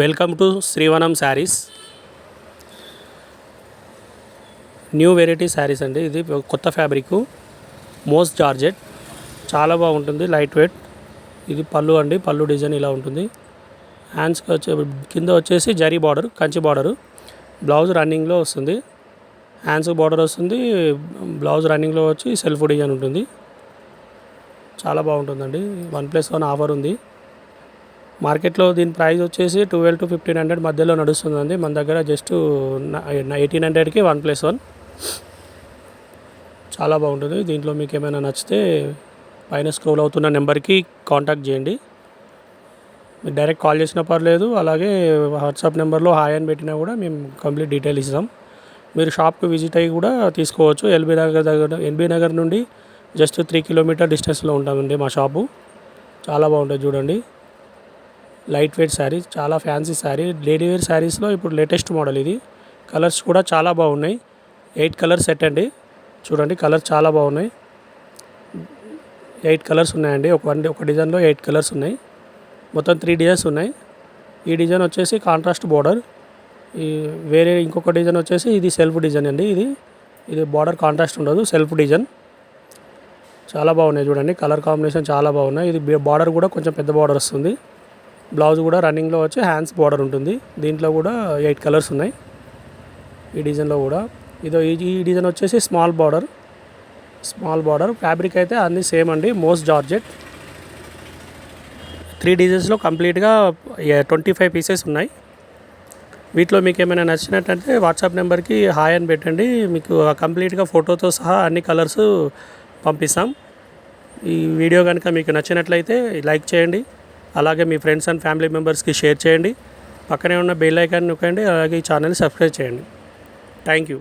Welcome to Srivanam saris. New variety saris అండి. ఇది కొత్త ఫ్యాబ్రిక్, మోస్ జార్జెట్, చాలా బాగుంటుంది, లైట్ వెయిట్. ఇది పళ్ళు అండి, పళ్ళు డిజైన్ ఇలా ఉంటుంది. హ్యాండ్స్కి కింద వచ్చేసి zari border, Kanchi border. Blouse రన్నింగ్లో వస్తుంది, హ్యాండ్స్ బార్డర్ వస్తుంది, బ్లౌజ్ రన్నింగ్లో వచ్చి సెల్ఫ్ డిజైన్ ఉంటుంది. చాలా బాగుంటుందండి. 1+1 ఆఫర్ ఉంది. మార్కెట్లో దీని ప్రైస్ వచ్చేసి 1200 to 1500 మధ్యలో నడుస్తుందండి. మన దగ్గర జస్ట్ 1800కి 1+1. చాలా బాగుంటుంది. దీంట్లో మీకు ఏమైనా నచ్చితే పైన స్క్రోల్ అవుతున్న నెంబర్కి కాంటాక్ట్ చేయండి. మీరు డైరెక్ట్ కాల్ చేసినా పర్లేదు, అలాగే వాట్సాప్ నెంబర్లో హాయ్ అని పెట్టినా కూడా మేము కంప్లీట్ డీటెయిల్ ఇస్తాం. మీరు షాప్కి విజిట్ అయ్యి కూడా తీసుకోవచ్చు. ఎల్బీ నగర్ నుండి జస్ట్ 3 కిలోమీటర్ డిస్టెన్స్లో ఉంటామండి మా షాపు. చాలా బాగుంటుంది చూడండి. లైట్ వెయిట్ శారీ, చాలా ఫ్యాన్సీ శారీ, డైలీ వేర్ శారీస్లో ఇప్పుడు లేటెస్ట్ మోడల్ ఇది. కలర్స్ కూడా చాలా బాగున్నాయి. 8 కలర్ సెట్ అండి. చూడండి, కలర్స్ చాలా బాగున్నాయి. 8 కలర్స్ ఉన్నాయండి. ఒక డిజైన్లో 8 కలర్స్ ఉన్నాయి. మొత్తం 3 డిజైన్స్ ఉన్నాయి. ఈ డిజైన్ వచ్చేసి కాంట్రాస్ట్ బార్డర్. ఈ వేరే ఇంకొక డిజైన్ వచ్చేసి ఇది సెల్ఫ్ డిజైన్ అండి. ఇది బార్డర్ కాంట్రాస్ట్ ఉండదు, సెల్ఫ్ డిజైన్. చాలా బాగున్నాయి చూడండి. కలర్ కాంబినేషన్ చాలా బాగున్నాయి. ఇది బార్డర్ కూడా కొంచెం పెద్ద బార్డర్ వస్తుంది. బ్లౌజ్ కూడా రన్నింగ్లో వచ్చి హ్యాండ్స్ బార్డర్ ఉంటుంది. దీంట్లో కూడా 8 కలర్స్ ఉన్నాయి. ఈ డిజైన్లో కూడా ఈ డిజైన్ వచ్చేసి స్మాల్ బార్డర్. ఫ్యాబ్రిక్ అయితే అన్నీ సేమ్ అండి, మోస్ జార్జెట్. 3 డిజైన్స్లో కంప్లీట్గా 25 పీసెస్ ఉన్నాయి. వీటిలో మీకు ఏమైనా నచ్చినట్టయితే వాట్సాప్ నెంబర్కి హాయ్ అని పెట్టండి. మీకు కంప్లీట్గా ఫోటోతో సహా అన్ని కలర్స్ పంపిస్తాం. ఈ వీడియో కనుక మీకు నచ్చినట్లయితే లైక్ చేయండి, అలాగే మీ ఫ్రెండ్స్ అండ్ ఫ్యామిలీ మెంబర్స్కి షేర్ చేయండి. పక్కనే ఉన్న బెల్ ఐకాన్ నొక్కండి, అలాగే ఈ ఛానల్ని సబ్స్క్రైబ్ చేయండి. Thank you.